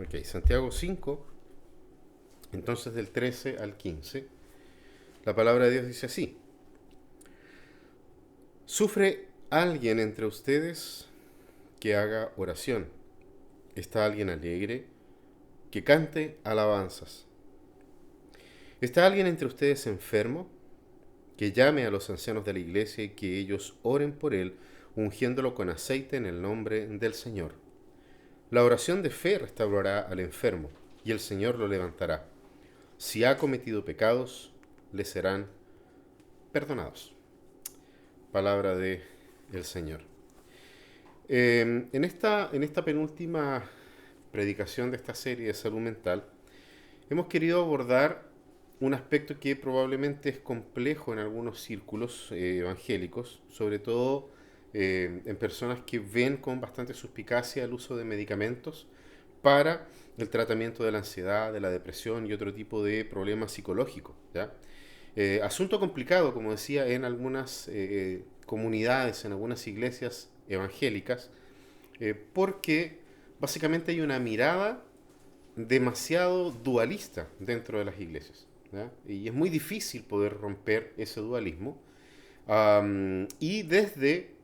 Ok, Santiago 5, entonces del 13 al 15, la palabra de Dios dice así: ¿Sufre alguien entre ustedes que haga oración? ¿Está alguien alegre? Que cante alabanzas. ¿Está alguien entre ustedes enfermo? Que llame a los ancianos de la iglesia y que ellos oren por él, ungiéndolo con aceite en el nombre del Señor. La oración de fe restaurará al enfermo, y el Señor lo levantará. Si ha cometido pecados, le serán perdonados. Palabra de el Señor. En esta penúltima predicación de esta serie de salud mental, hemos querido abordar un aspecto que probablemente es complejo en algunos círculos evangélicos, sobre todo en personas que ven con bastante suspicacia el uso de medicamentos para el tratamiento de la ansiedad, de la depresión y otro tipo de problemas psicológicos, ¿ya? Asunto complicado, como decía, en algunas comunidades, en algunas iglesias evangélicas, porque básicamente hay una mirada demasiado dualista dentro de las iglesias, ¿ya? Y es muy difícil poder romper ese dualismo. Y desde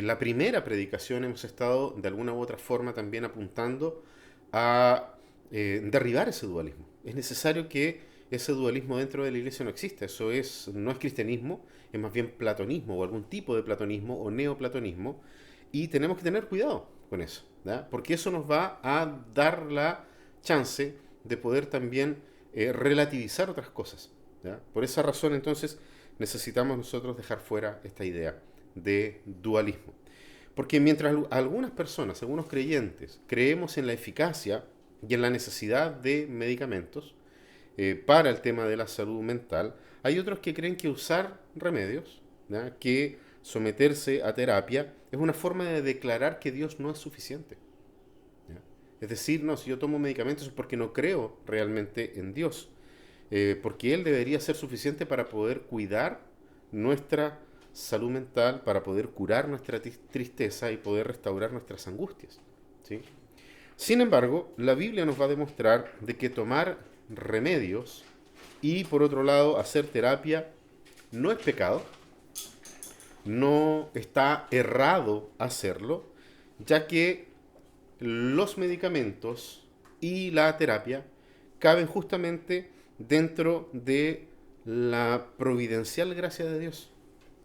la primera predicación hemos estado de alguna u otra forma también apuntando a derribar ese dualismo. Es necesario que ese dualismo dentro de la iglesia no exista. No es cristianismo, es más bien platonismo o algún tipo de platonismo o neoplatonismo. Y tenemos que tener cuidado con eso, ¿ya? Porque eso nos va a dar la chance de poder también relativizar otras cosas, ¿ya? Por esa razón entonces necesitamos nosotros dejar fuera esta idea de dualismo. Porque mientras algunas personas, algunos creyentes, creemos en la eficacia y en la necesidad de medicamentos para el tema de la salud mental, hay otros que creen que usar remedios, ¿ya? Que someterse a terapia es una forma de declarar que Dios no es suficiente, ¿ya? Es decir, no, si yo tomo medicamentos es porque no creo realmente en Dios, porque Él debería ser suficiente para poder cuidar nuestra salud mental, para poder curar nuestra tristeza y poder restaurar nuestras angustias, ¿sí? Sin embargo, la Biblia nos va a demostrar de que tomar remedios y por otro lado hacer terapia no es pecado, no está errado hacerlo, ya que los medicamentos y la terapia caben justamente dentro de la providencial gracia de Dios,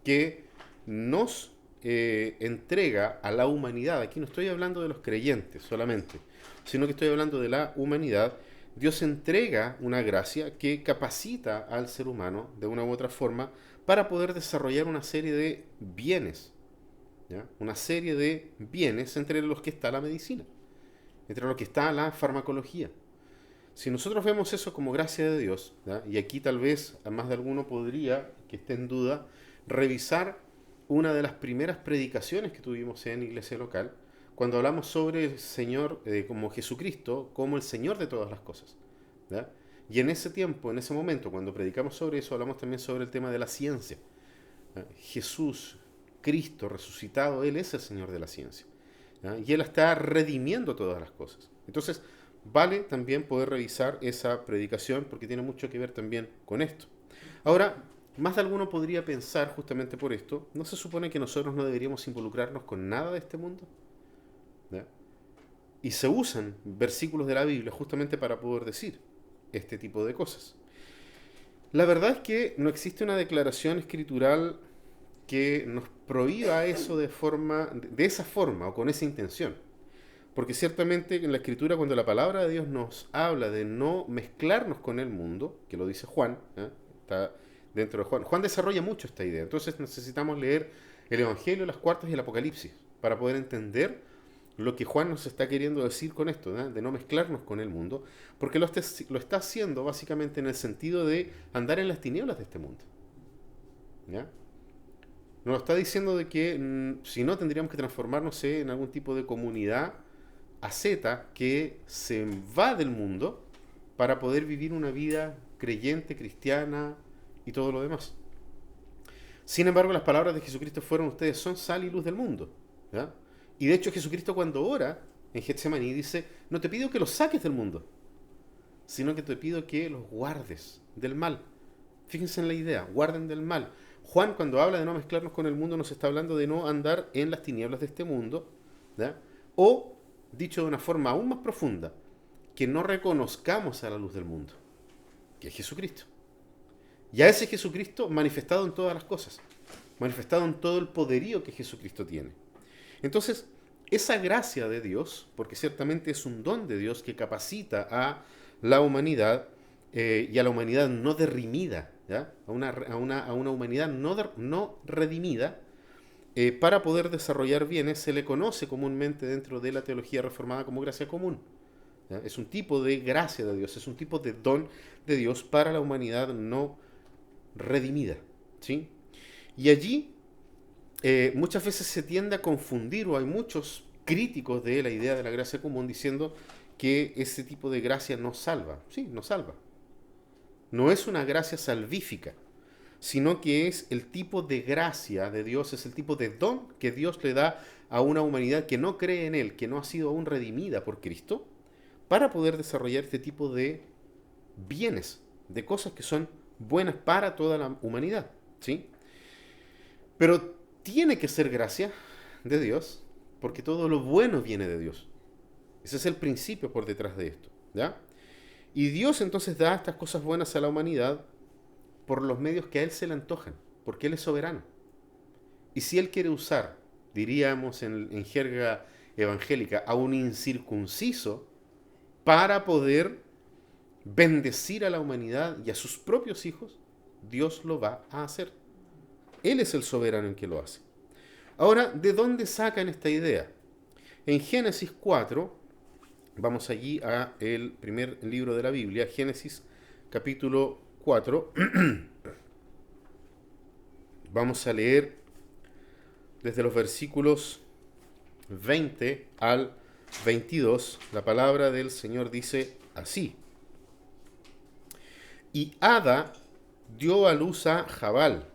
que nos entrega a la humanidad. Aquí no estoy hablando de los creyentes solamente, sino que estoy hablando de la humanidad. Dios entrega una gracia que capacita al ser humano de una u otra forma para poder desarrollar una serie de bienes, ¿ya? Una serie de bienes entre los que está la medicina, entre los que está la farmacología. Si nosotros vemos eso como gracia de Dios, ¿ya? Y aquí tal vez a más de alguno podría, que esté en duda, revisar una de las primeras predicaciones que tuvimos en iglesia local, cuando hablamos sobre el Señor como Jesucristo, como el Señor de todas las cosas, ¿ya? Y en ese tiempo, en ese momento, cuando predicamos sobre eso, hablamos también sobre el tema de la ciencia, ¿ya? Jesús, Cristo resucitado, Él es el Señor de la ciencia, ¿ya? Y Él está redimiendo todas las cosas. Entonces, vale también poder revisar esa predicación porque tiene mucho que ver también con esto. Ahora, más de alguno podría pensar justamente por esto, ¿no se supone que nosotros no deberíamos involucrarnos con nada de este mundo? ¿Ya? Y se usan versículos de la Biblia justamente para poder decir este tipo de cosas. La verdad es que no existe una declaración escritural que nos prohíba eso de esa forma o con esa intención. Porque ciertamente en la escritura cuando la palabra de Dios nos habla de no mezclarnos con el mundo, que lo dice Juan, ¿eh? Está dentro de Juan. Juan desarrolla mucho esta idea. Entonces necesitamos leer el Evangelio, las cuartas y el Apocalipsis para poder entender lo que Juan nos está queriendo decir con esto, ¿eh? De no mezclarnos con el mundo, porque lo está haciendo básicamente en el sentido de andar en las tinieblas de este mundo, ¿ya? Nos está diciendo de que si no tendríamos que transformarnos en algún tipo de comunidad asceta que se va del mundo para poder vivir una vida creyente, cristiana y todo lo demás. Sin embargo, las palabras de Jesucristo fueron: ustedes son sal y luz del mundo, ¿ya? Y de hecho Jesucristo cuando ora en Getsemaní, dice, no te pido que los saques del mundo, sino que te pido que los guardes del mal. Fíjense en la idea, guarden del mal. Juan, cuando habla de no mezclarnos con el mundo, nos está hablando de no andar en las tinieblas de este mundo, ¿ya? O, dicho de una forma aún más profunda, que no reconozcamos a la luz del mundo, que es Jesucristo. Y a ese Jesucristo manifestado en todas las cosas, manifestado en todo el poderío que Jesucristo tiene. Entonces, esa gracia de Dios, porque ciertamente es un don de Dios que capacita a la humanidad y a la humanidad no derrimida, ¿ya? A una humanidad no redimida, para poder desarrollar bienes, se le conoce comúnmente dentro de la teología reformada como gracia común. ¿Ya? Es un tipo de gracia de Dios, es un tipo de don de Dios para la humanidad no redimida. ¿Sí? Y allí muchas veces se tiende a confundir, o hay muchos críticos de la idea de la gracia común diciendo que ese tipo de gracia no salva. Sí, no salva. No es una gracia salvífica, sino que es el tipo de gracia de Dios, es el tipo de don que Dios le da a una humanidad que no cree en Él, que no ha sido aún redimida por Cristo, para poder desarrollar este tipo de bienes, de cosas que son buenas para toda la humanidad. ¿Sí? Pero tiene que ser gracia de Dios, porque todo lo bueno viene de Dios. Ese es el principio por detrás de esto. ¿Ya? Y Dios entonces da estas cosas buenas a la humanidad por los medios que a Él se le antojan, porque Él es soberano. Y si Él quiere usar, diríamos en jerga evangélica, a un incircunciso para poder bendecir a la humanidad y a sus propios hijos, Dios lo va a hacer. Él es el soberano en que lo hace. Ahora, ¿de dónde sacan esta idea? En Génesis 4, vamos allí a el primer libro de la Biblia, Génesis capítulo 4. Vamos a leer desde los versículos 20 al 22. La palabra del Señor dice así. Y Ada dio a luz a Jabal,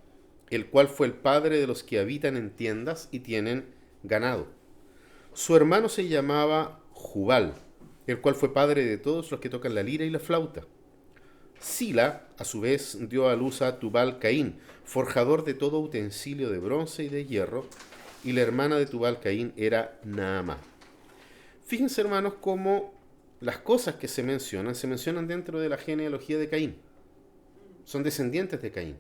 el cual fue el padre de los que habitan en tiendas y tienen ganado. Su hermano se llamaba Jubal, el cual fue padre de todos los que tocan la lira y la flauta. Sila, a su vez, dio a luz a Tubal Caín, forjador de todo utensilio de bronce y de hierro, y la hermana de Tubal Caín era Naama. Fíjense, hermanos, cómo las cosas que se mencionan dentro de la genealogía de Caín. Son descendientes de Caín.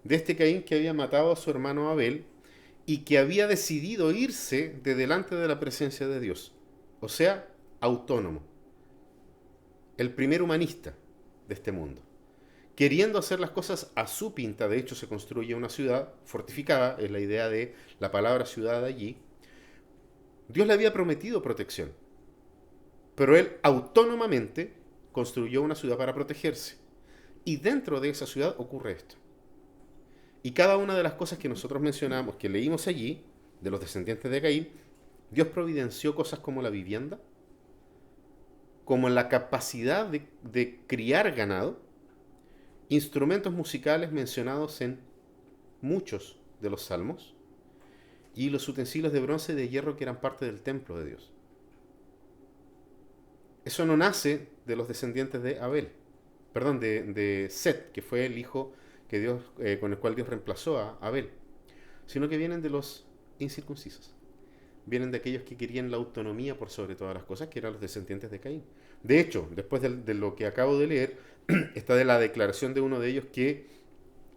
De este Caín que había matado a su hermano Abel y que había decidido irse de delante de la presencia de Dios. O sea, autónomo. El primer humanista de este mundo. Queriendo hacer las cosas a su pinta, de hecho se construye una ciudad fortificada, es la idea de la palabra ciudad allí. Dios le había prometido protección, pero él autónomamente construyó una ciudad para protegerse. Y dentro de esa ciudad ocurre esto. Y cada una de las cosas que nosotros mencionamos, que leímos allí, de los descendientes de Caín, Dios providenció cosas como la vivienda, como la capacidad de criar ganado, instrumentos musicales mencionados en muchos de los salmos, y los utensilios de bronce y de hierro que eran parte del templo de Dios. Eso no nace de los descendientes de Abel, perdón, de Set, que fue el hijo que Dios, con el cual Dios reemplazó a Abel, sino que vienen de los incircuncisos. Vienen de aquellos que querían la autonomía por sobre todas las cosas, que eran los descendientes de Caín. De hecho, después de lo que acabo de leer, está de la declaración de uno de ellos que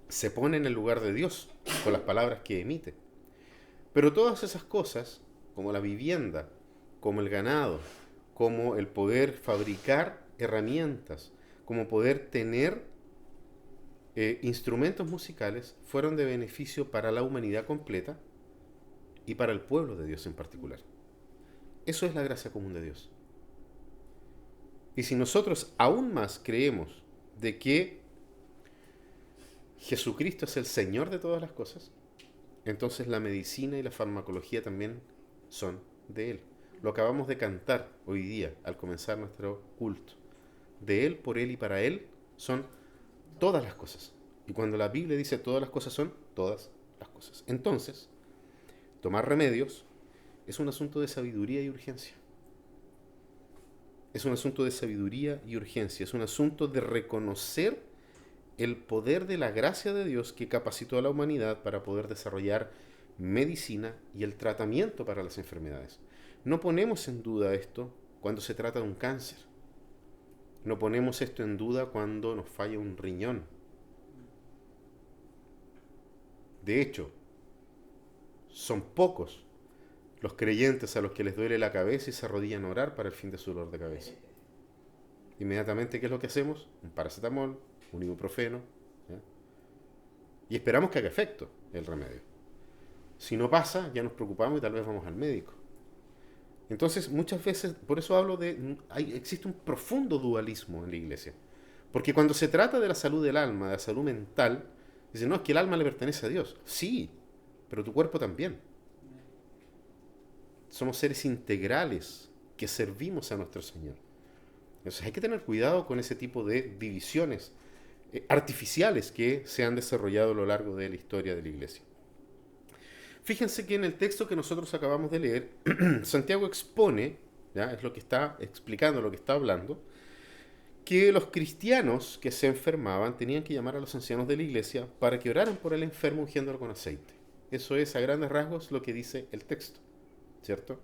se pone en el lugar de Dios con las palabras que emite. Pero todas esas cosas, como la vivienda, como el ganado, como el poder fabricar herramientas, como poder tener instrumentos musicales, fueron de beneficio para la humanidad completa y para el pueblo de Dios en particular. Eso es la gracia común de Dios. Y si nosotros aún más creemos de que Jesucristo es el Señor de todas las cosas, entonces la medicina y la farmacología también son de Él. Lo acabamos de cantar hoy día al comenzar nuestro culto. De Él, por Él y para Él son todas las cosas. Y cuando la Biblia dice todas las cosas, son todas las cosas. Entonces, tomar remedios es un asunto de sabiduría y urgencia. Es un asunto de sabiduría y urgencia. Es un asunto de reconocer el poder de la gracia de Dios que capacitó a la humanidad para poder desarrollar medicina y el tratamiento para las enfermedades. No ponemos en duda esto cuando se trata de un cáncer. No ponemos esto en duda cuando nos falla un riñón. De hecho, son pocos los creyentes a los que les duele la cabeza y se arrodillan a orar para el fin de su dolor de cabeza. Inmediatamente, ¿qué es lo que hacemos? Un paracetamol, un ibuprofeno, ¿ya? Y esperamos que haga efecto el remedio. Si no pasa, ya nos preocupamos y tal vez vamos al médico. Entonces, muchas veces, por eso hablo de, existe un profundo dualismo en la iglesia. Porque cuando se trata de la salud del alma, de la salud mental, dicen, no, es que el alma le pertenece a Dios. Sí, pero tu cuerpo también. Somos seres integrales que servimos a nuestro Señor. Entonces hay que tener cuidado con ese tipo de divisiones artificiales que se han desarrollado a lo largo de la historia de la iglesia. Fíjense que en el texto que nosotros acabamos de leer, Santiago expone, ¿ya? Es lo que está explicando, lo que está hablando, que los cristianos que se enfermaban tenían que llamar a los ancianos de la iglesia para que oraran por el enfermo ungiéndolo con aceite. Eso es a grandes rasgos lo que dice el texto, ¿cierto?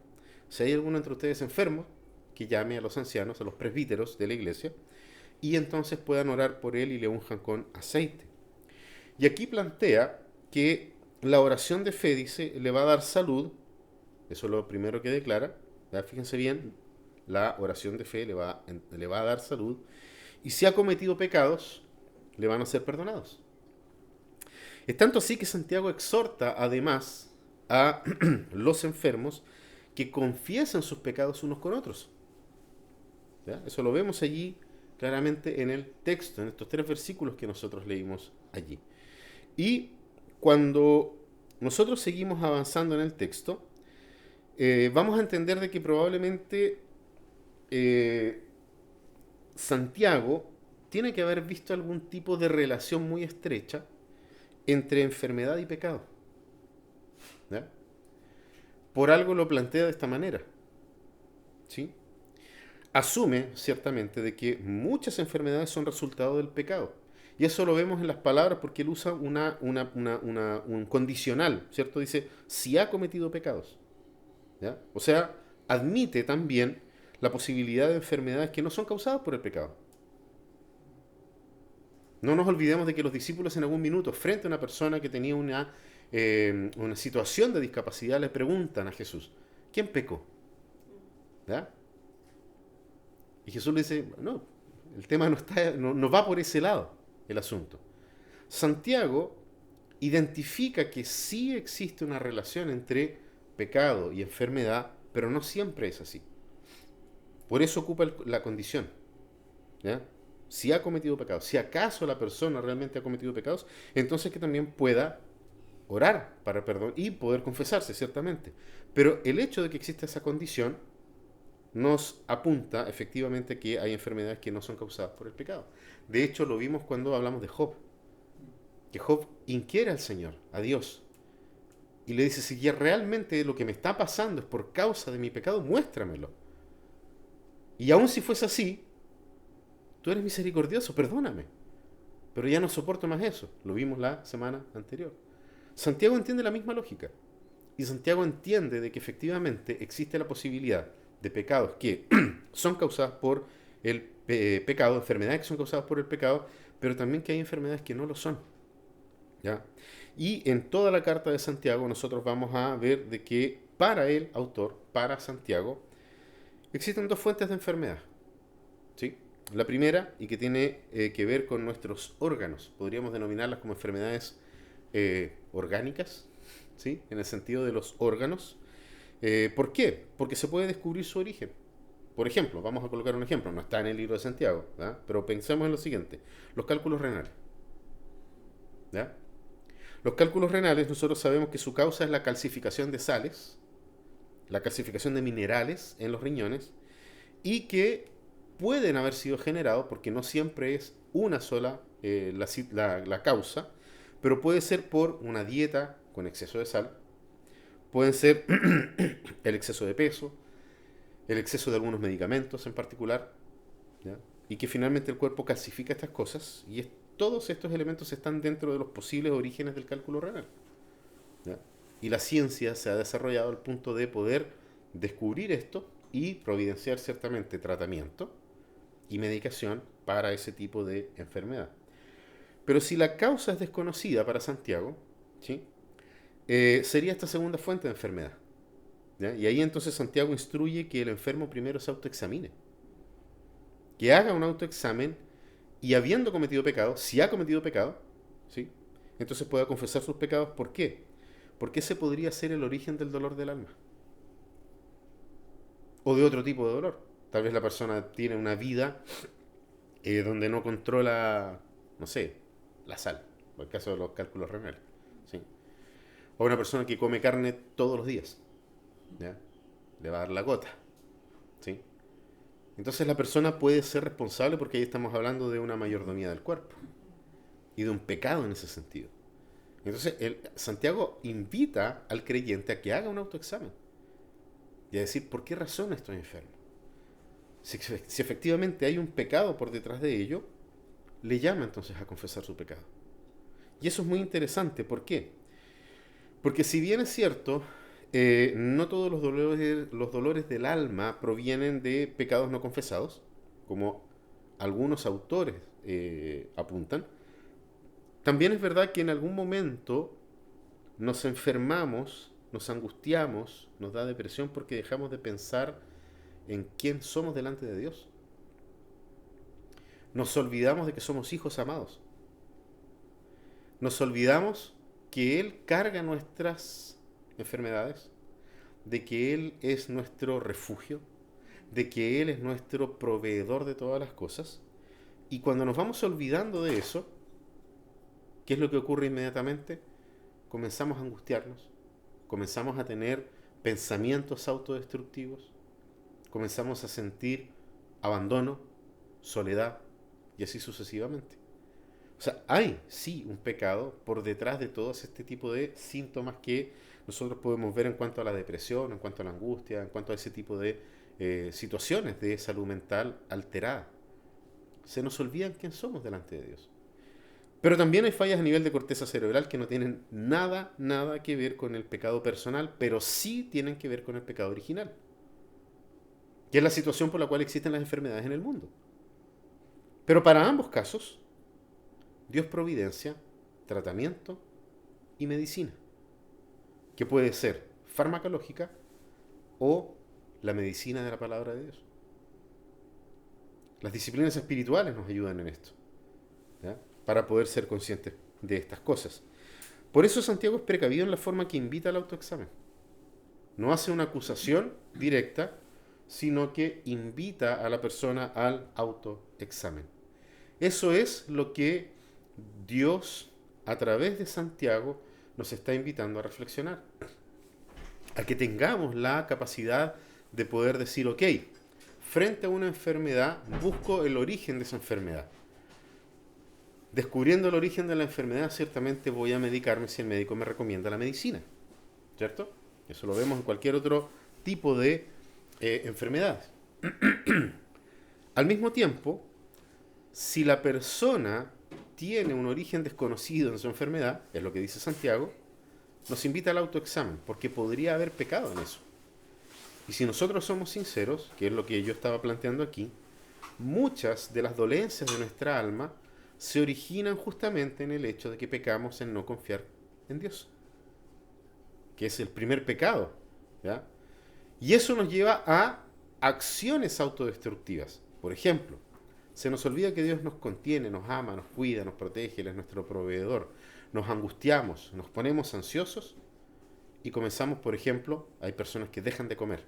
Si hay alguno entre ustedes enfermo, que llame a los ancianos, a los presbíteros de la iglesia, y entonces puedan orar por él y le unjan con aceite. Y aquí plantea que la oración de fe, dice, le va a dar salud, eso es lo primero que declara, ¿ya? Fíjense bien, la oración de fe le va a dar salud, y si ha cometido pecados, le van a ser perdonados. Es tanto así que Santiago exhorta además a los enfermos que confiesen sus pecados unos con otros. ¿Ya? Eso lo vemos allí claramente en el texto, en estos 3 versículos que nosotros leímos allí. Y cuando nosotros seguimos avanzando en el texto, vamos a entender de que probablemente Santiago tiene que haber visto algún tipo de relación muy estrecha entre enfermedad y pecado. ¿Ya? Por algo lo plantea de esta manera. ¿Sí? Asume ciertamente de que muchas enfermedades son resultado del pecado. Y eso lo vemos en las palabras porque él usa un condicional, ¿cierto? Dice, si ha cometido pecados. ¿Ya? O sea, admite también la posibilidad de enfermedades que no son causadas por el pecado. No nos olvidemos de que los discípulos en algún minuto, frente a una persona que tenía una situación de discapacidad, le preguntan a Jesús, ¿quién pecó? ¿Ya? Y Jesús le dice, no, el tema no va por ese lado el asunto. Santiago identifica que sí existe una relación entre pecado y enfermedad, pero no siempre es así. Por eso ocupa la condición. ¿Ya? Si ha cometido pecados, si acaso la persona realmente ha cometido pecados, entonces que también pueda orar para perdón y poder confesarse, ciertamente. Pero el hecho de que exista esa condición nos apunta efectivamente que hay enfermedades que no son causadas por el pecado. De hecho, lo vimos cuando hablamos de Job. Que Job inquiere al Señor, a Dios, y le dice, si ya realmente lo que me está pasando es por causa de mi pecado, muéstramelo. Y aun si fuese así, tú eres misericordioso, perdóname. Pero ya no soporto más eso. Lo vimos la semana anterior. Santiago entiende la misma lógica. Y Santiago entiende de que efectivamente existe la posibilidad de pecados que son causadas por el pecado, enfermedades que son causadas por el pecado, pero también que hay enfermedades que no lo son. ¿Ya? Y en toda la carta de Santiago nosotros vamos a ver de que para el autor, para Santiago, existen 2 fuentes de enfermedad. ¿Sí? La primera, y que tiene que ver con nuestros órganos, podríamos denominarlas como enfermedades orgánicas, ¿sí? En el sentido de los órganos. ¿Por qué? Porque se puede descubrir su origen. Por ejemplo, vamos a colocar un ejemplo, no está en el libro de Santiago, ¿ya? Pero pensemos en lo siguiente, los cálculos renales. ¿Ya? Los cálculos renales nosotros sabemos que su causa es la calcificación de sales, la calcificación de minerales en los riñones, y que pueden haber sido generados, porque no siempre es una sola la causa, pero puede ser por una dieta con exceso de sal, pueden ser el exceso de peso, el exceso de algunos medicamentos en particular, ¿ya? Y que finalmente el cuerpo calcifica estas cosas y todos estos elementos están dentro de los posibles orígenes del cálculo renal, ¿ya? Y la ciencia se ha desarrollado al punto de poder descubrir esto y providenciar ciertamente tratamiento y medicación para ese tipo de enfermedad. Pero si la causa es desconocida para Santiago, ¿sí? Sería esta segunda fuente de enfermedad, ¿ya? Y ahí entonces Santiago instruye que el enfermo primero se autoexamine, que haga un autoexamen y habiendo cometido pecado, si ha cometido pecado, ¿sí? Entonces pueda confesar sus pecados. ¿Por qué? Porque ese podría ser el origen del dolor del alma o de otro tipo de dolor. Tal vez la persona tiene una vida donde no controla, no sé, la sal, por el caso de los cálculos renales, ¿sí? O una persona que come carne todos los días, ¿ya? Le va a dar la gota, ¿sí? Entonces la persona puede ser responsable porque ahí estamos hablando de una mayordomía del cuerpo y de un pecado en ese sentido. Entonces Santiago invita al creyente a que haga un autoexamen y a decir por qué razón estoy enfermo. Si efectivamente hay un pecado por detrás de ello, le llama entonces a confesar su pecado. Y eso es muy interesante. ¿Por qué? Porque si bien es cierto, no todos los dolores del alma provienen de pecados no confesados, como algunos autores apuntan, también es verdad que en algún momento nos enfermamos, nos angustiamos, nos da depresión porque dejamos de pensar en quién somos delante de Dios. Nos olvidamos de que somos hijos amados. Nos olvidamos que Él carga nuestras enfermedades, de que Él es nuestro refugio, de que Él es nuestro proveedor de todas las cosas. Y cuando nos vamos olvidando de eso, ¿qué es lo que ocurre inmediatamente? Comenzamos a angustiarnos, comenzamos a tener pensamientos autodestructivos, comenzamos a sentir abandono, soledad y así sucesivamente. O sea, hay sí un pecado por detrás de todo este tipo de síntomas que nosotros podemos ver en cuanto a la depresión, en cuanto a la angustia, en cuanto a ese tipo de situaciones de salud mental alterada. Se nos olvidan quién somos delante de Dios. Pero también hay fallas a nivel de corteza cerebral que no tienen nada que ver con el pecado personal, pero sí tienen que ver con el pecado original, que es la situación por la cual existen las enfermedades en el mundo. Pero para ambos casos, Dios providencia tratamiento y medicina, que puede ser farmacológica o la medicina de la palabra de Dios. Las disciplinas espirituales nos ayudan en esto, ¿ya? Para poder ser conscientes de estas cosas. Por eso Santiago es precavido en la forma que invita al autoexamen. No hace una acusación directa, sino que invita a la persona al autoexamen. Eso es lo que Dios, a través de Santiago, nos está invitando a reflexionar. A que tengamos la capacidad de poder decir, ok, frente a una enfermedad, busco el origen de esa enfermedad. Descubriendo el origen de la enfermedad, ciertamente voy a medicarme si el médico me recomienda la medicina, ¿cierto? Eso lo vemos en cualquier otro tipo de enfermedades. Al mismo tiempo, si la persona tiene un origen desconocido en su enfermedad, es lo que dice Santiago, nos invita al autoexamen, porque podría haber pecado en eso. Y si nosotros somos sinceros, que es lo que yo estaba planteando aquí, muchas de las dolencias de nuestra alma se originan justamente en el hecho de que pecamos en no confiar en Dios, que es el primer pecado, ¿ya? Y eso nos lleva a acciones autodestructivas. Por ejemplo, se nos olvida que Dios nos contiene, nos ama, nos cuida, nos protege, Él es nuestro proveedor. Nos angustiamos, nos ponemos ansiosos y comenzamos, por ejemplo, hay personas que dejan de comer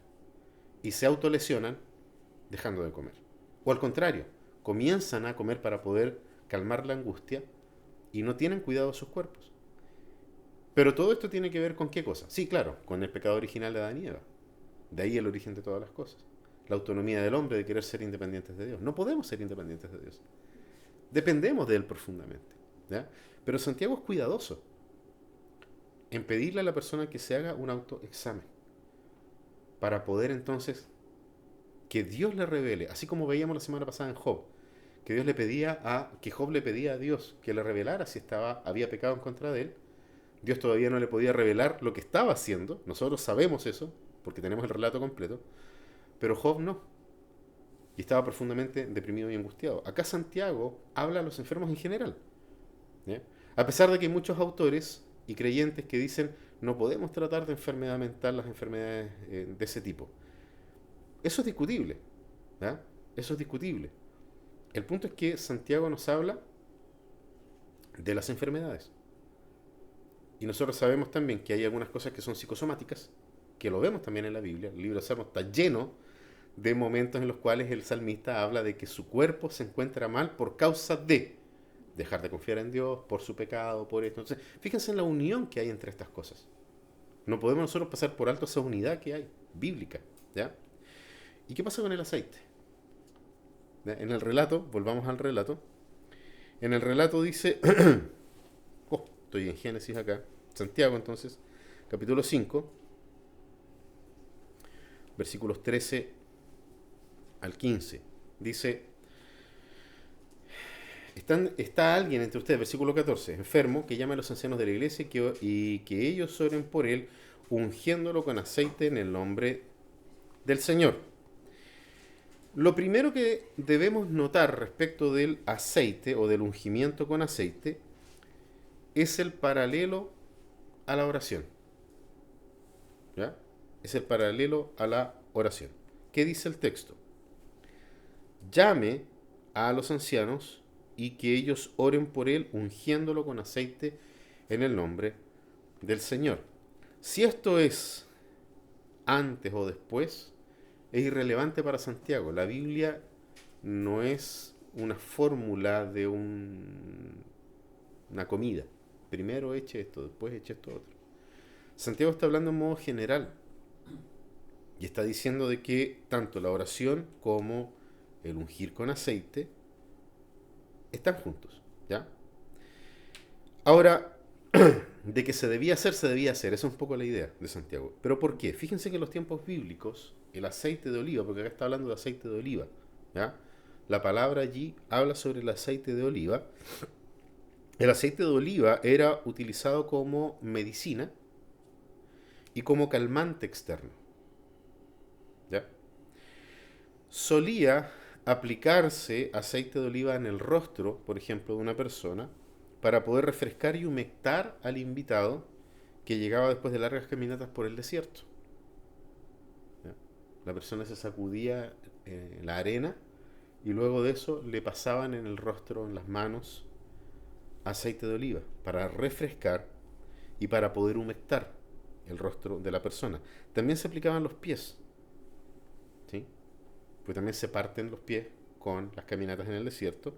y se autolesionan dejando de comer. O al contrario, comienzan a comer para poder calmar la angustia y no tienen cuidado de sus cuerpos. Pero todo esto tiene que ver con qué cosa. Sí, claro, con el pecado original de Adán y Eva. De ahí el origen de todas las cosas. La autonomía del hombre de querer ser independientes de Dios. No podemos ser independientes de Dios. Dependemos de Él profundamente, ¿ya? Pero Santiago es cuidadoso en pedirle a la persona que se haga un autoexamen para poder entonces que Dios le revele, así como veíamos la semana pasada en Job, que que Job le pedía a Dios que le revelara si había pecado en contra de él. Dios todavía no le podía revelar lo que estaba haciendo. Nosotros sabemos eso, porque tenemos el relato completo, pero Job no. Y estaba profundamente deprimido y angustiado. Acá Santiago habla a los enfermos en general. ¿Ya? A pesar de que hay muchos autores y creyentes que dicen no podemos tratar de enfermedad mental las enfermedades de ese tipo. Eso es discutible. ¿Ya? Eso es discutible. El punto es que Santiago nos habla de las enfermedades. Y nosotros sabemos también que hay algunas cosas que son psicosomáticas, que lo vemos también en la Biblia. El libro de Salmos está lleno de momentos en los cuales el salmista habla de que su cuerpo se encuentra mal por causa de dejar de confiar en Dios, por su pecado, por esto. Entonces, fíjense en la unión que hay entre estas cosas. No podemos nosotros pasar por alto esa unidad que hay, bíblica. ¿Ya? ¿Y qué pasa con el aceite? ¿Ya? En el relato, volvamos al relato. En el relato dice, estoy en Génesis acá, Santiago entonces, capítulo 5, versículos 13 al 15. Dice, está alguien entre ustedes, versículo 14, enfermo, que llame a los ancianos de la iglesia y que ellos oren por él, ungiéndolo con aceite en el nombre del Señor. Lo primero que debemos notar respecto del aceite o del ungimiento con aceite es el paralelo a la oración. ¿Ya? Es el paralelo a la oración. ¿Qué dice el texto? Llame a los ancianos y que ellos oren por él, ungiéndolo con aceite en el nombre del Señor. Si esto es antes o después, es irrelevante para Santiago. La Biblia no es una fórmula de una comida. Primero eche esto, después eche esto otro. Santiago está hablando en modo general y está diciendo de que tanto la oración como el ungir con aceite están juntos, ¿ya? Ahora, de que se debía hacer, se debía hacer. Esa es un poco la idea de Santiago. ¿Pero por qué? Fíjense que en los tiempos bíblicos, el aceite de oliva, porque acá está hablando de aceite de oliva, ¿ya? La palabra allí habla sobre el aceite de oliva. El aceite de oliva era utilizado como medicina y como calmante externo, ¿ya? Solía aplicarse aceite de oliva en el rostro, por ejemplo, de una persona, para poder refrescar y humectar al invitado que llegaba después de largas caminatas por el desierto. ¿Ya? La persona se sacudía la arena y luego de eso le pasaban en el rostro, en las manos, aceite de oliva para refrescar y para poder humectar el rostro de la persona. También se aplicaban los pies, ¿sí? Pues también se parten los pies con las caminatas en el desierto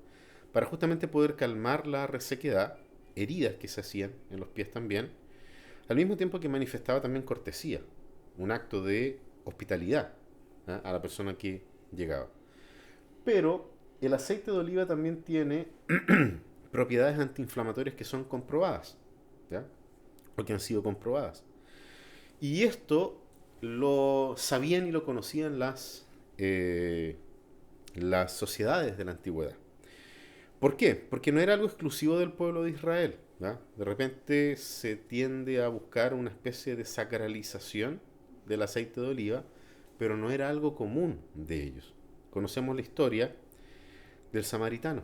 para justamente poder calmar la resequedad, heridas que se hacían en los pies también, al mismo tiempo que manifestaba también cortesía, un acto de hospitalidad, ¿eh? A la persona que llegaba. Pero el aceite de oliva también tiene propiedades antiinflamatorias que son comprobadas, ¿ya? O que han sido comprobadas. Y esto lo sabían y lo conocían las sociedades de la antigüedad. ¿Por qué? Porque no era algo exclusivo del pueblo de Israel, ¿ya? De repente se tiende a buscar una especie de sacralización del aceite de oliva, pero no era algo común de ellos. Conocemos la historia del samaritano,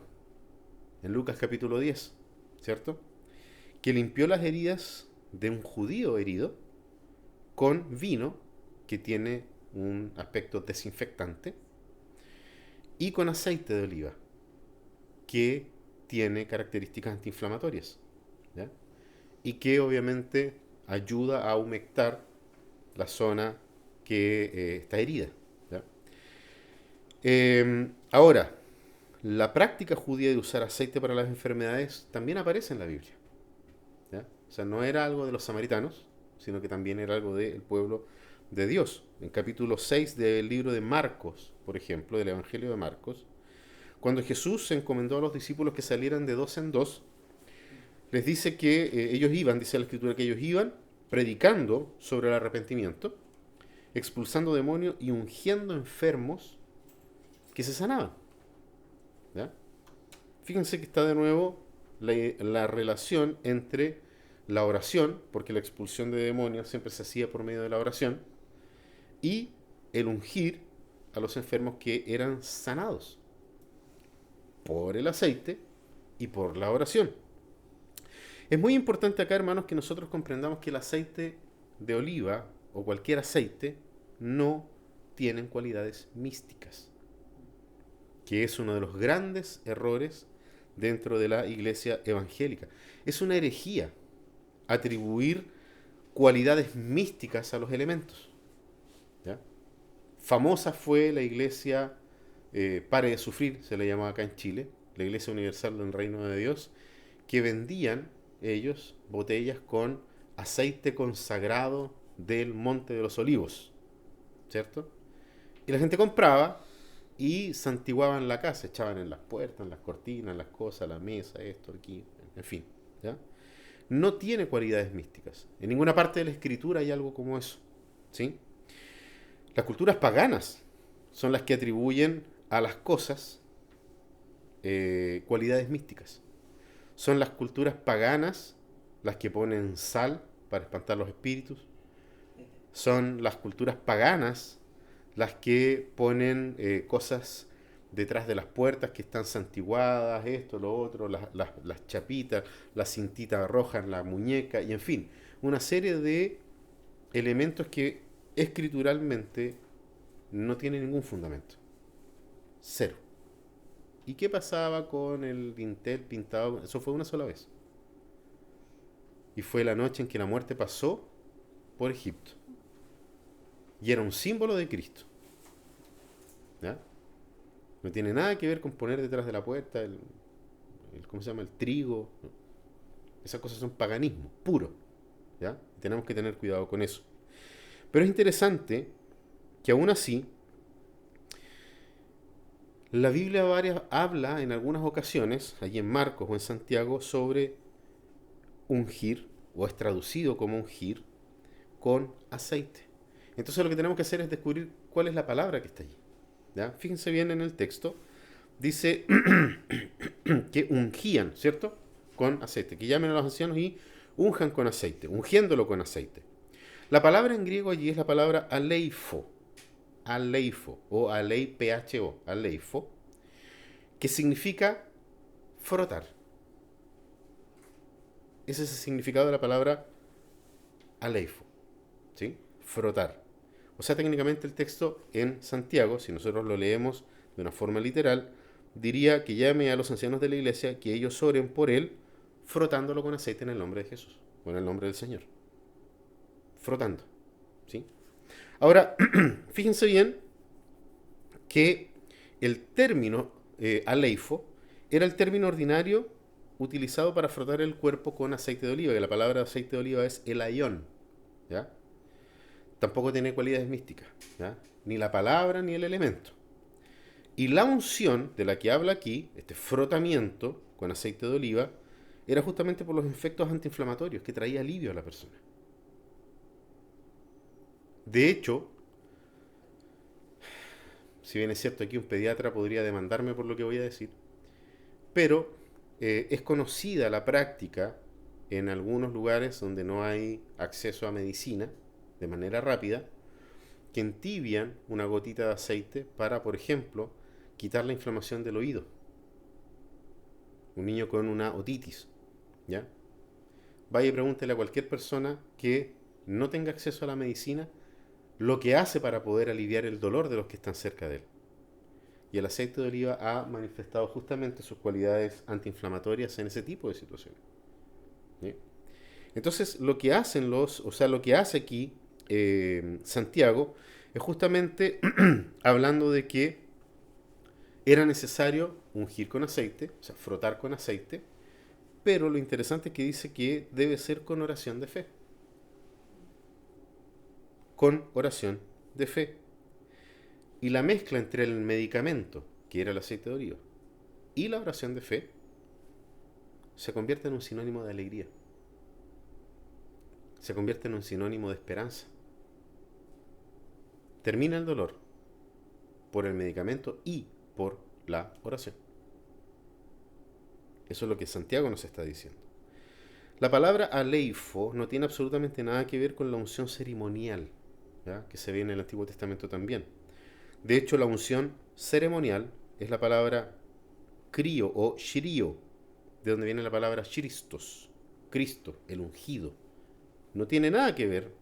en Lucas capítulo 10, ¿cierto? Que limpió las heridas de un judío herido con vino, que tiene un aspecto desinfectante, y con aceite de oliva, que tiene características antiinflamatorias, ¿ya? Y que obviamente ayuda a humectar la zona que está herida, ¿ya? Ahora, la práctica judía de usar aceite para las enfermedades también aparece en la Biblia, ¿ya? O sea, no era algo de los samaritanos, sino que también era algo del pueblo de Dios. En capítulo 6 del libro de Marcos, por ejemplo, del Evangelio de Marcos, cuando Jesús se encomendó a los discípulos que salieran de dos en dos, les dice que ellos iban, dice la Escritura, que ellos iban predicando sobre el arrepentimiento, expulsando demonios y ungiendo enfermos que se sanaban. ¿Ya? Fíjense que está de nuevo la relación entre la oración, porque la expulsión de demonios siempre se hacía por medio de la oración, y el ungir a los enfermos que eran sanados por el aceite y por la oración. Es muy importante acá, hermanos, que nosotros comprendamos que el aceite de oliva o cualquier aceite no tienen cualidades místicas, que es uno de los grandes errores dentro de la iglesia evangélica. Es una herejía atribuir cualidades místicas a los elementos. ¿Ya? Famosa fue la iglesia Pare de Sufrir, se le llamaba acá en Chile, la iglesia universal del reino de Dios, que vendían ellos botellas con aceite consagrado del Monte de los Olivos, ¿cierto? Y la gente compraba y santiguaban la casa, echaban en las puertas, en las cortinas, en las cosas, la mesa, esto, aquí, en fin, ¿ya? No tiene cualidades místicas. En ninguna parte de la escritura hay algo como eso, ¿sí? Las culturas paganas son las que atribuyen a las cosas cualidades místicas. Son las culturas paganas las que ponen sal para espantar los espíritus. Son las culturas paganas las que ponen cosas detrás de las puertas que están santiguadas, esto, lo otro, las chapitas, la cintita roja en la muñeca, y en fin, una serie de elementos que escrituralmente no tienen ningún fundamento. Cero. ¿Y qué pasaba con el dintel pintado? Eso fue una sola vez. Y fue la noche en que la muerte pasó por Egipto. Y era un símbolo de Cristo. ¿Ya? No tiene nada que ver con poner detrás de la puerta ¿cómo se llama? El trigo. Esas cosas son paganismo puro. ¿Ya? Tenemos que tener cuidado con eso. Pero es interesante que aún así la Biblia habla en algunas ocasiones, allí en Marcos o en Santiago, sobre ungir, o es traducido como ungir, con aceite. Entonces lo que tenemos que hacer es descubrir cuál es la palabra que está allí. ¿Ya? Fíjense bien en el texto. Dice que ungían, ¿cierto? Con aceite. Que llamen a los ancianos y unjan con aceite, ungiéndolo con aceite. La palabra en griego allí es la palabra aleifo. Aleifo o aleipho, aleifo, que significa frotar. Ese es el significado de la palabra aleifo, ¿sí? Frotar. O sea, técnicamente el texto en Santiago, si nosotros lo leemos de una forma literal, diría que llame a los ancianos de la iglesia que ellos oren por él, frotándolo con aceite en el nombre de Jesús, o en el nombre del Señor. Frotando, ¿sí? Ahora, fíjense bien que el término aleifo era el término ordinario utilizado para frotar el cuerpo con aceite de oliva, que la palabra aceite de oliva es elaión, ¿ya? Tampoco tiene cualidades místicas, ¿ya? Ni la palabra ni el elemento. Y la unción de la que habla aquí, este frotamiento con aceite de oliva, era justamente por los efectos antiinflamatorios que traía alivio a la persona. De hecho, si bien es cierto aquí un pediatra podría demandarme por lo que voy a decir, pero es conocida la práctica en algunos lugares donde no hay acceso a medicina de manera rápida, que entibian una gotita de aceite para, por ejemplo, quitar la inflamación del oído. Un niño con una otitis, ¿ya? Vaya y pregúntele a cualquier persona que no tenga acceso a la medicina lo que hace para poder aliviar el dolor de los que están cerca de él. Y el aceite de oliva ha manifestado justamente sus cualidades antiinflamatorias en ese tipo de situaciones. ¿Sí? Entonces, lo que hacen lo que hace aquí Santiago es justamente hablando de que era necesario ungir con aceite, o sea, frotar con aceite, pero lo interesante es que dice que debe ser con oración de fe. Con oración de fe. Y la mezcla entre el medicamento, que era el aceite de oliva, y la oración de fe, se convierte en un sinónimo de alegría. Se convierte en un sinónimo de esperanza. Termina el dolor por el medicamento y por la oración. Eso es lo que Santiago nos está diciendo. La palabra aleifo no tiene absolutamente nada que ver con la unción ceremonial, ¿ya? Que se ve en el Antiguo Testamento también. De hecho, la unción ceremonial es la palabra crío o shirio, de donde viene la palabra Christos, Cristo, el ungido. No tiene nada que ver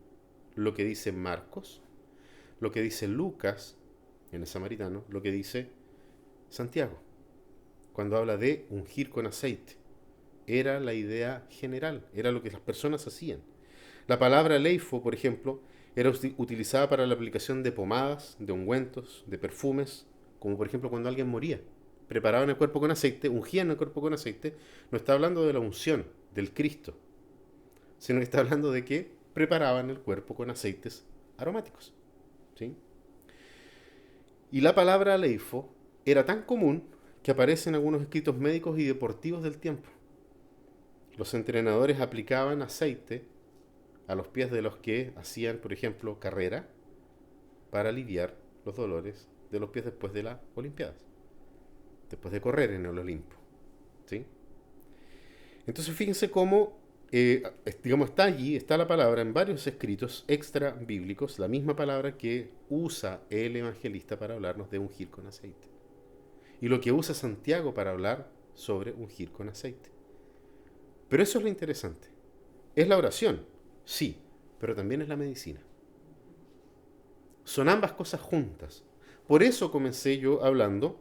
lo que dice Marcos, lo que dice Lucas en el samaritano, lo que dice Santiago, cuando habla de ungir con aceite. Era la idea general, era lo que las personas hacían. La palabra leifo, por ejemplo, era utilizada para la aplicación de pomadas, de ungüentos, de perfumes, como por ejemplo cuando alguien moría. Preparaban el cuerpo con aceite, ungían el cuerpo con aceite. No está hablando de la unción, del Cristo, sino que está hablando de que preparaban el cuerpo con aceites aromáticos. ¿Sí? Y la palabra leifo era tan común que aparece en algunos escritos médicos y deportivos del tiempo. Los entrenadores aplicaban aceite a los pies de los que hacían, por ejemplo, carrera para aliviar los dolores de los pies después de las Olimpiadas, después de correr en el Olimpo. ¿Sí? Entonces fíjense cómo, digamos, está allí, está la palabra en varios escritos extra bíblicos, la misma palabra que usa el evangelista para hablarnos de ungir con aceite. Y lo que usa Santiago para hablar sobre ungir con aceite. Pero eso es lo interesante. Es la oración, sí, pero también es la medicina. Son ambas cosas juntas. Por eso comencé yo hablando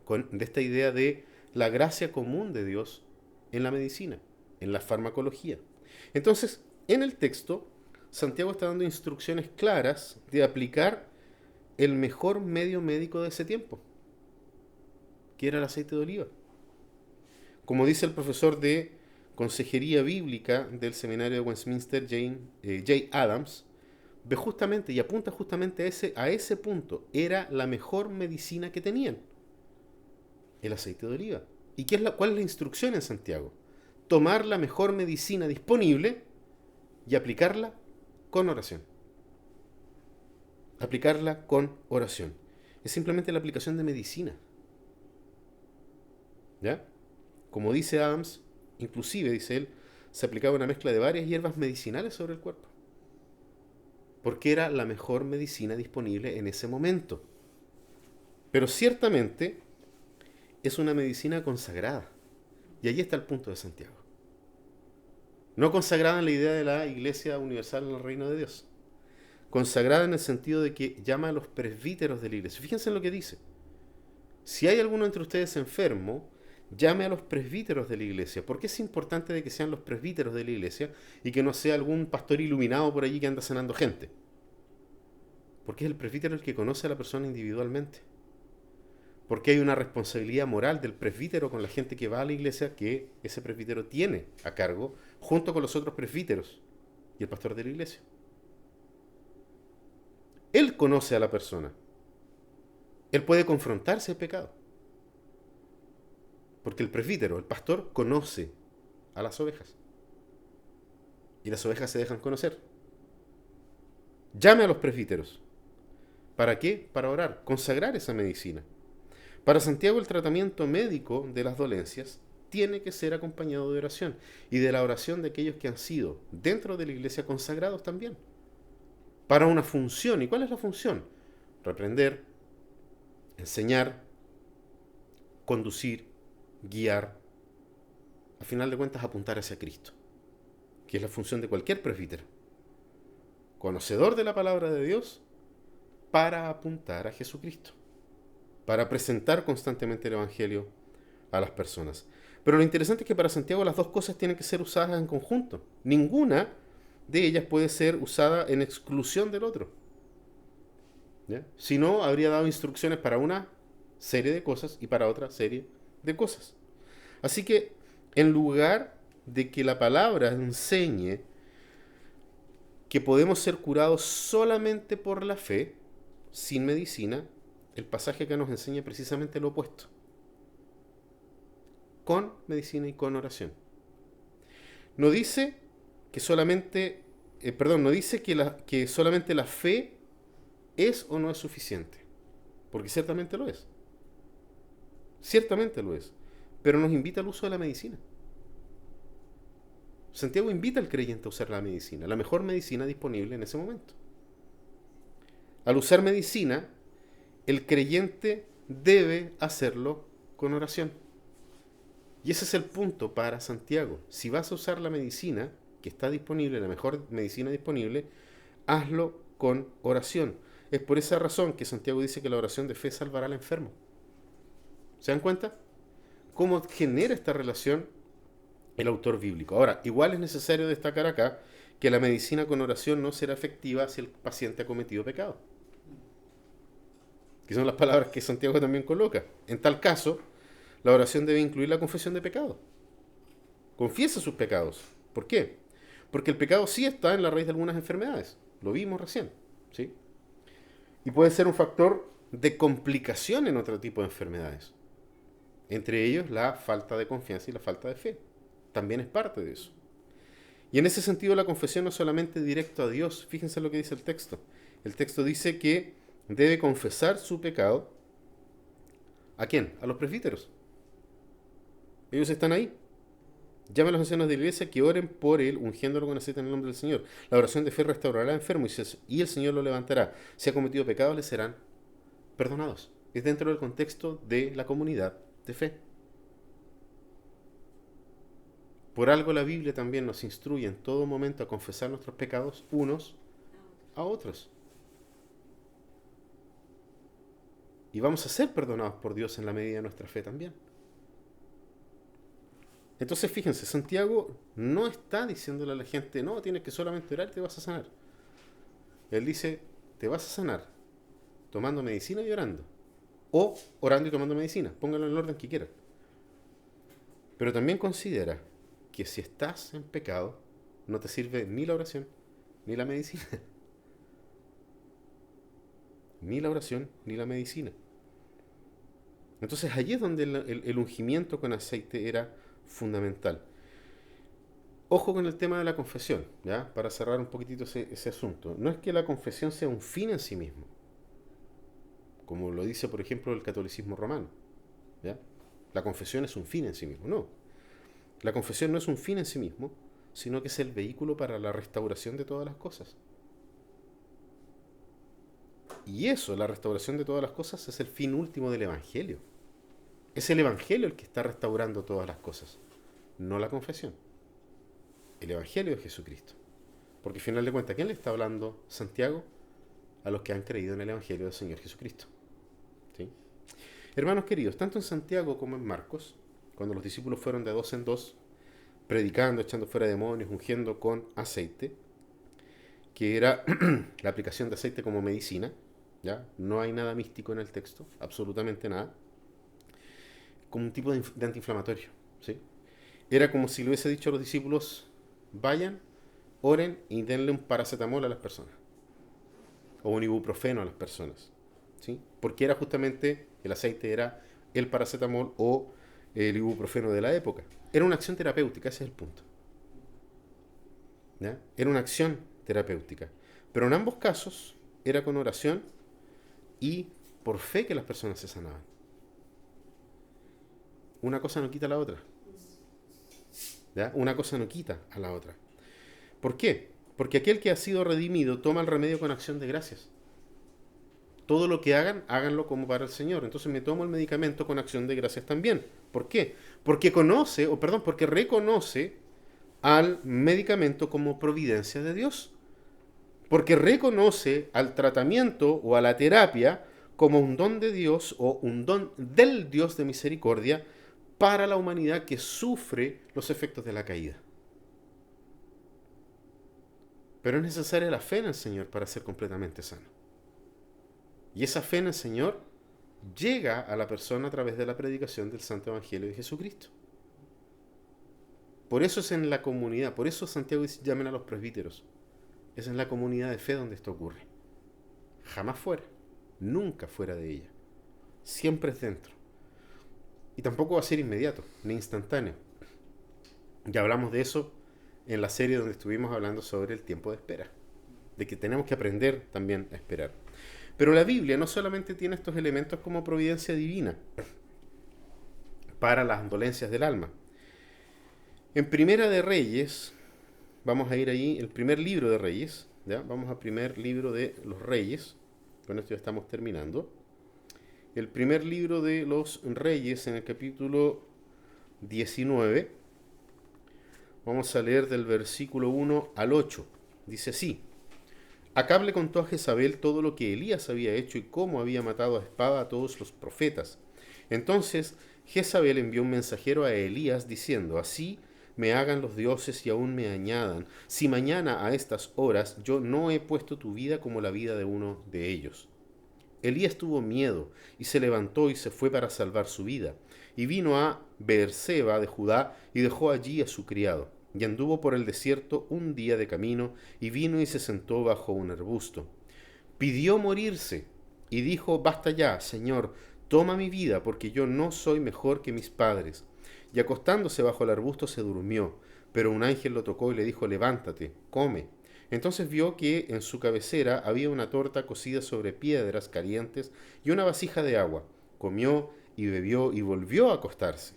de esta idea de la gracia común de Dios en la medicina, en la farmacología. Entonces, en el texto, Santiago está dando instrucciones claras de aplicar el mejor medio médico de ese tiempo, que era el aceite de oliva. Como dice el profesor de Consejería Bíblica del Seminario de Westminster, J. Adams, ve justamente y apunta justamente a ese punto. Era la mejor medicina que tenían, el aceite de oliva. ¿Y cuál es la instrucción en Santiago? Tomar la mejor medicina disponible y aplicarla con oración. Aplicarla con oración. Es simplemente la aplicación de medicina. ¿Ya? Como dice Adams, inclusive, dice él, se aplicaba una mezcla de varias hierbas medicinales sobre el cuerpo. Porque era la mejor medicina disponible en ese momento. Pero ciertamente es una medicina consagrada. Y allí está el punto de Santiago. No consagrada en la idea de la Iglesia Universal en el Reino de Dios. Consagrada en el sentido de que llama a los presbíteros de la Iglesia. Fíjense en lo que dice. Si hay alguno entre ustedes enfermo, llame a los presbíteros de la iglesia. ¿Por qué es importante de que sean los presbíteros de la iglesia y que no sea algún pastor iluminado por allí que anda sanando gente? Porque es el presbítero el que conoce a la persona individualmente. Porque hay una responsabilidad moral del presbítero con la gente que va a la iglesia que ese presbítero tiene a cargo junto con los otros presbíteros y el pastor de la iglesia. Él conoce a la persona. Él puede confrontarse el pecado. Porque el presbítero, el pastor, conoce a las ovejas. Y las ovejas se dejan conocer. Llame a los presbíteros. ¿Para qué? Para orar, consagrar esa medicina. Para Santiago el tratamiento médico de las dolencias tiene que ser acompañado de oración. Y de la oración de aquellos que han sido dentro de la iglesia consagrados también. Para una función. ¿Y cuál es la función? Reprender, enseñar, conducir, guiar, a final de cuentas apuntar hacia Cristo, que es la función de cualquier presbítero, conocedor de la palabra de Dios para apuntar a Jesucristo, para presentar constantemente el Evangelio a las personas. Pero lo interesante es que para Santiago las dos cosas tienen que ser usadas en conjunto. Ninguna de ellas puede ser usada en exclusión del otro. ¿Ya? Si no, habría dado instrucciones para una serie de cosas y para otra serie de cosas. Así que, en lugar de que la palabra enseñe que podemos ser curados solamente por la fe, sin medicina, el pasaje acá nos enseña precisamente lo opuesto. Con medicina y con oración. No dice que solamente, no dice que solamente la fe es o no es suficiente, porque ciertamente lo es. ciertamente lo es, pero nos invita al uso de la medicina. Santiago invita al creyente a usar la medicina, la mejor medicina disponible en ese momento. Al usar medicina, el creyente debe hacerlo con oración. Y ese es el punto para Santiago. Si vas a usar la medicina que está disponible, la mejor medicina disponible, hazlo con oración. Es por esa razón que Santiago dice que la oración de fe salvará al enfermo. ¿Se dan cuenta? ¿Cómo genera esta relación el autor bíblico? Ahora, igual es necesario destacar acá que la medicina con oración no será efectiva si el paciente ha cometido pecado. Que son las palabras que Santiago también coloca. En tal caso, la oración debe incluir la confesión de pecado. Confiesa sus pecados. ¿Por qué? Porque el pecado sí está en la raíz de algunas enfermedades. Lo vimos recién. ¿Sí? Y puede ser un factor de complicación en otro tipo de enfermedades. Entre ellos la falta de confianza y la falta de fe. También es parte de eso. Y en ese sentido la confesión no es solamente directo a Dios. Fíjense lo que dice el texto. El texto dice que debe confesar su pecado. ¿A quién? A los presbíteros. Ellos están ahí. Llama a los ancianos de la iglesia que oren por él, ungiéndolo con aceite en el nombre del Señor. La oración de fe restaurará al enfermo y el Señor lo levantará. Si ha cometido pecados, le serán perdonados. Es dentro del contexto de la comunidad de fe. Por algo la Biblia también nos instruye en todo momento a confesar nuestros pecados unos a otros. Y vamos a ser perdonados por Dios en la medida de nuestra fe también. Entonces fíjense, Santiago no está diciéndole a la gente, no, tienes que solamente orar y te vas a sanar. Él dice, te vas a sanar tomando medicina y orando. O orando y tomando medicina. Póngalo en el orden que quieran. Pero también considera que si estás en pecado, no te sirve ni la oración, ni la medicina. Ni la oración, ni la medicina. Entonces allí es donde el ungimiento con aceite era fundamental. Ojo con el tema de la confesión, ¿ya? Para cerrar un poquitito ese asunto. No es que la confesión sea un fin en sí mismo, como lo dice, por ejemplo, el catolicismo romano, ¿ya? La confesión es un fin en sí mismo, no. La confesión no es un fin en sí mismo, sino que es el vehículo para la restauración de todas las cosas. Y eso, la restauración de todas las cosas, es el fin último del Evangelio. Es el Evangelio el que está restaurando todas las cosas, no la confesión. El Evangelio de Jesucristo. Porque al final de cuentas, ¿a quién le está hablando Santiago? A los que han creído en el Evangelio del Señor Jesucristo. ¿Sí? Hermanos queridos, tanto en Santiago como en Marcos, cuando los discípulos fueron de dos en dos, predicando, echando fuera demonios, ungiendo con aceite, que era la aplicación de aceite como medicina, ¿ya? No hay nada místico en el texto, absolutamente nada, como un tipo de antiinflamatorio, ¿sí? Era como si le hubiese dicho a los discípulos, vayan, oren y denle un paracetamol a las personas, o un ibuprofeno a las personas, ¿sí? Porque era justamente, el aceite era el paracetamol o el ibuprofeno de la época. Era una acción terapéutica, ese es el punto. ¿Ya? Era una acción terapéutica. Pero en ambos casos era con oración y por fe que las personas se sanaban. Una cosa no quita a la otra. ¿Ya? Una cosa no quita a la otra. ¿Por qué? Porque aquel que ha sido redimido toma el remedio con acción de gracias. Todo lo que hagan, háganlo como para el Señor. Entonces me tomo el medicamento con acción de gracias también. ¿Por qué? Porque porque reconoce al medicamento como providencia de Dios. Porque reconoce al tratamiento o a la terapia como un don de Dios o un don del Dios de misericordia para la humanidad que sufre los efectos de la caída. Pero es necesaria la fe en el Señor para ser completamente sano. Y esa fe en el Señor llega a la persona a través de la predicación del Santo Evangelio de Jesucristo. Por eso es en la comunidad, por eso Santiago dice, llamen a los presbíteros. Es en la comunidad de fe donde esto ocurre. Jamás fuera, nunca fuera de ella. Siempre es dentro. Y tampoco va a ser inmediato, ni instantáneo. Ya hablamos de eso en la serie donde estuvimos hablando sobre el tiempo de espera. De que tenemos que aprender también a esperar. Pero la Biblia no solamente tiene estos elementos como providencia divina. para las dolencias del alma. En Primera de Reyes, vamos a ir ahí, el primer libro de Reyes, ¿ya? Vamos al primer libro de los Reyes, con esto ya estamos terminando. El primer libro de los Reyes, en el capítulo 19, vamos a leer del versículo 1 al 8. Dice así: Acab le contó a Jezabel todo lo que Elías había hecho y cómo había matado a espada a todos los profetas. Entonces Jezabel envió un mensajero a Elías diciendo: Así me hagan los dioses y aún me añadan, si mañana a estas horas yo no he puesto tu vida como la vida de uno de ellos. Elías tuvo miedo y se levantó y se fue para salvar su vida. Y vino a Beerseba de Judá y dejó allí a su criado. Y anduvo por el desierto un día de camino y vino y se sentó bajo un arbusto. Pidió morirse y dijo: Basta ya, Señor, toma mi vida, porque yo no soy mejor que mis padres. Y acostándose bajo el arbusto se durmió. Pero un ángel lo tocó y le dijo: Levántate, come. Entonces vio que en su cabecera había una torta cocida sobre piedras calientes y una vasija de agua. Comió y bebió y volvió a acostarse.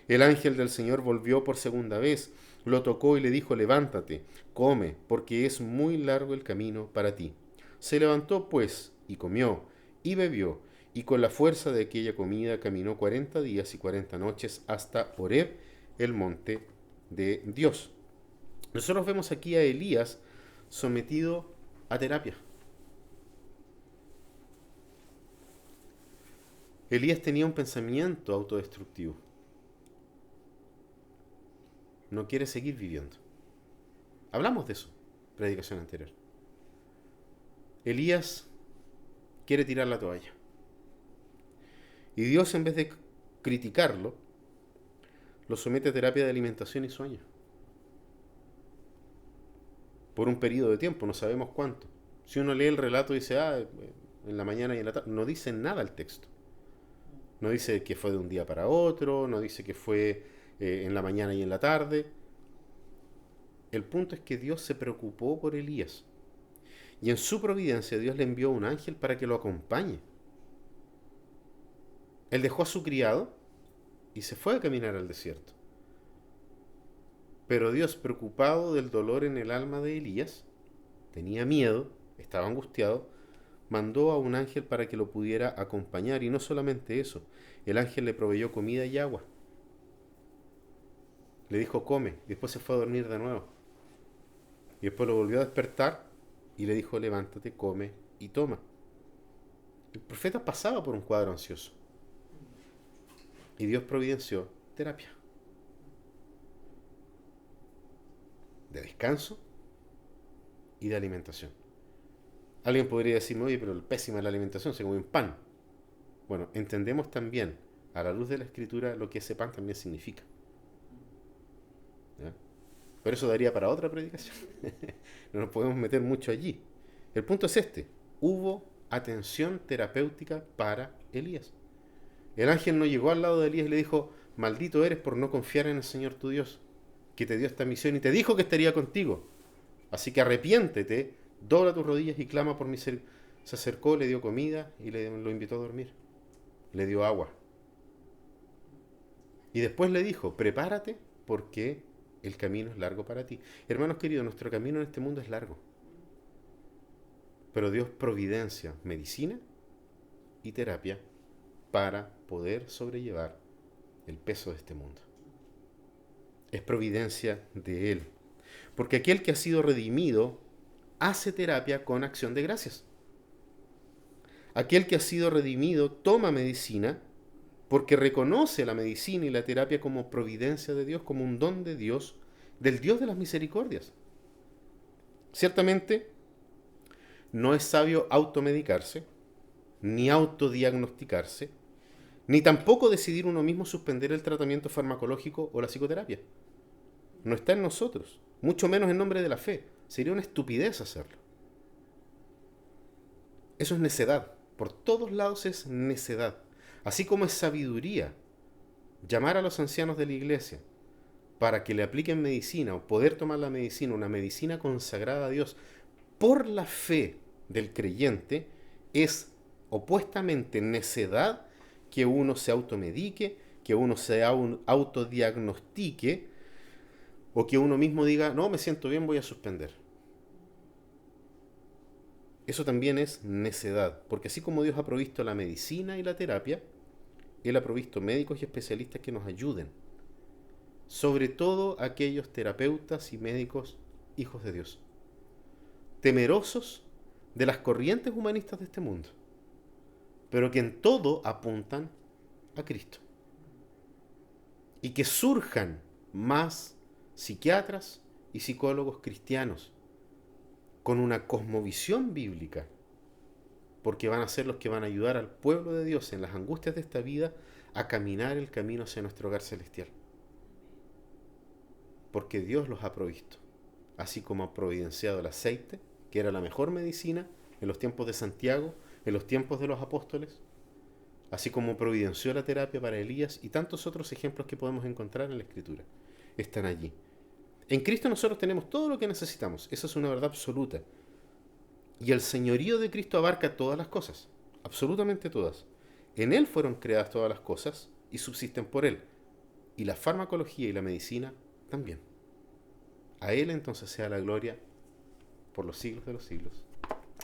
El ángel del Señor volvió por segunda vez, lo tocó y le dijo: Levántate, come, porque es muy largo el camino para ti. Se levantó pues y comió y bebió, y con la fuerza de aquella comida caminó 40 días y 40 noches hasta Horeb, el monte de Dios. Nosotros vemos aquí a Elías sometido a terapia. Elías tenía un pensamiento autodestructivo. No quiere seguir viviendo. Hablamos de eso, predicación anterior. Elías quiere tirar la toalla. Y Dios, en vez de criticarlo, lo somete a terapia de alimentación y sueño. Por un periodo de tiempo, no sabemos cuánto. Si uno lee el relato y dice: en la mañana y en la tarde, no dice nada el texto. No dice que fue de un día para otro, no dice que fue en la mañana y en la tarde. El punto es que Dios se preocupó por Elías. Y en su providencia Dios le envió un ángel para que lo acompañe. Él dejó a su criado y se fue a caminar al desierto. Pero Dios, preocupado del dolor en el alma de Elías, tenía miedo, estaba angustiado, mandó a un ángel para que lo pudiera acompañar. Y no solamente eso, el ángel le proveyó comida y agua. Le dijo: come, y después se fue a dormir de nuevo. Y después lo volvió a despertar y le dijo: levántate, come y toma. El profeta pasaba por un cuadro ansioso. Y Dios providenció terapia. De descanso y de alimentación. Alguien podría decirme: oye, pero pésima la alimentación, se come un pan. Bueno, entendemos también, a la luz de la Escritura, lo que ese pan también significa. ¿Ya? Pero eso daría para otra predicación. No nos podemos meter mucho allí. El punto es este: hubo atención terapéutica para Elías. El ángel no llegó al lado de Elías y le dijo: maldito eres por no confiar en el Señor tu Dios, que te dio esta misión y te dijo que estaría contigo. Así que arrepiéntete, dobla tus rodillas y clama por misericordia. Se acercó, le dio comida y lo invitó a dormir. Le dio agua. Y después le dijo: prepárate porque el camino es largo para ti. Hermanos queridos, nuestro camino en este mundo es largo. Pero Dios providencia medicina y terapia para poder sobrellevar el peso de este mundo. Es providencia de Él. Porque aquel que ha sido redimido hace terapia con acción de gracias. Aquel que ha sido redimido toma medicina porque reconoce la medicina y la terapia como providencia de Dios, como un don de Dios, del Dios de las misericordias. Ciertamente, no es sabio automedicarse, ni autodiagnosticarse, ni tampoco decidir uno mismo suspender el tratamiento farmacológico o la psicoterapia. No está en nosotros, mucho menos en nombre de la fe. Sería una estupidez hacerlo. Eso es necedad. Por todos lados es necedad. Así como es sabiduría llamar a los ancianos de la iglesia para que le apliquen medicina o poder tomar la medicina, una medicina consagrada a Dios por la fe del creyente, es opuestamente necedad que uno se automedique, que uno se autodiagnostique o que uno mismo diga, no, me siento bien, voy a suspender. Eso también es necedad, porque así como Dios ha provisto la medicina y la terapia, Él ha provisto médicos y especialistas que nos ayuden. Sobre todo aquellos terapeutas y médicos hijos de Dios, temerosos de las corrientes humanistas de este mundo, pero que en todo apuntan a Cristo. Y que surjan más psiquiatras y psicólogos cristianos con una cosmovisión bíblica, porque van a ser los que van a ayudar al pueblo de Dios en las angustias de esta vida a caminar el camino hacia nuestro hogar celestial. Porque Dios los ha provisto, así como ha providenciado el aceite, que era la mejor medicina en los tiempos de Santiago, en los tiempos de los apóstoles, así como providenció la terapia para Elías y tantos otros ejemplos que podemos encontrar en la Escritura. Están allí. En Cristo nosotros tenemos todo lo que necesitamos. Esa es una verdad absoluta. Y el señorío de Cristo abarca todas las cosas, absolutamente todas. En Él fueron creadas todas las cosas y subsisten por Él. Y la farmacología y la medicina también. A Él entonces sea la gloria por los siglos de los siglos.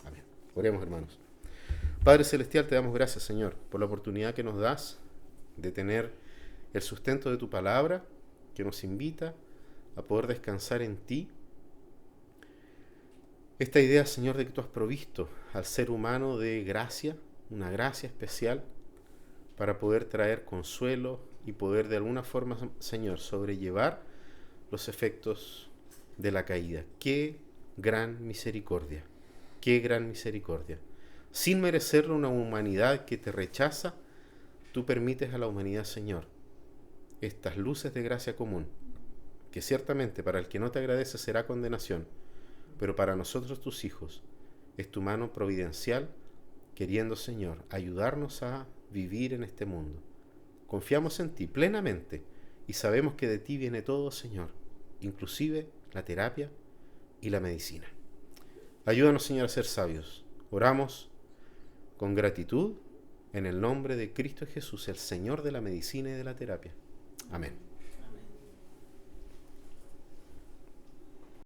Amén. Oremos, hermanos. Padre Celestial, te damos gracias, Señor, por la oportunidad que nos das de tener el sustento de tu palabra, que nos invita a poder descansar en ti. Esta idea, Señor, de que tú has provisto al ser humano de gracia, una gracia especial, para poder traer consuelo y poder de alguna forma, Señor, sobrellevar los efectos de la caída. ¡Qué gran misericordia! ¡Qué gran misericordia! Sin merecerlo, una humanidad que te rechaza, tú permites a la humanidad, Señor, estas luces de gracia común, que ciertamente para el que no te agradece será condenación, pero para nosotros tus hijos es tu mano providencial, queriendo, Señor, ayudarnos a vivir en este mundo. Confiamos en ti plenamente y sabemos que de ti viene todo, Señor, inclusive la terapia y la medicina. Ayúdanos, Señor, a ser sabios. Oramos con gratitud en el nombre de Cristo Jesús, el Señor de la medicina y de la terapia. Amén.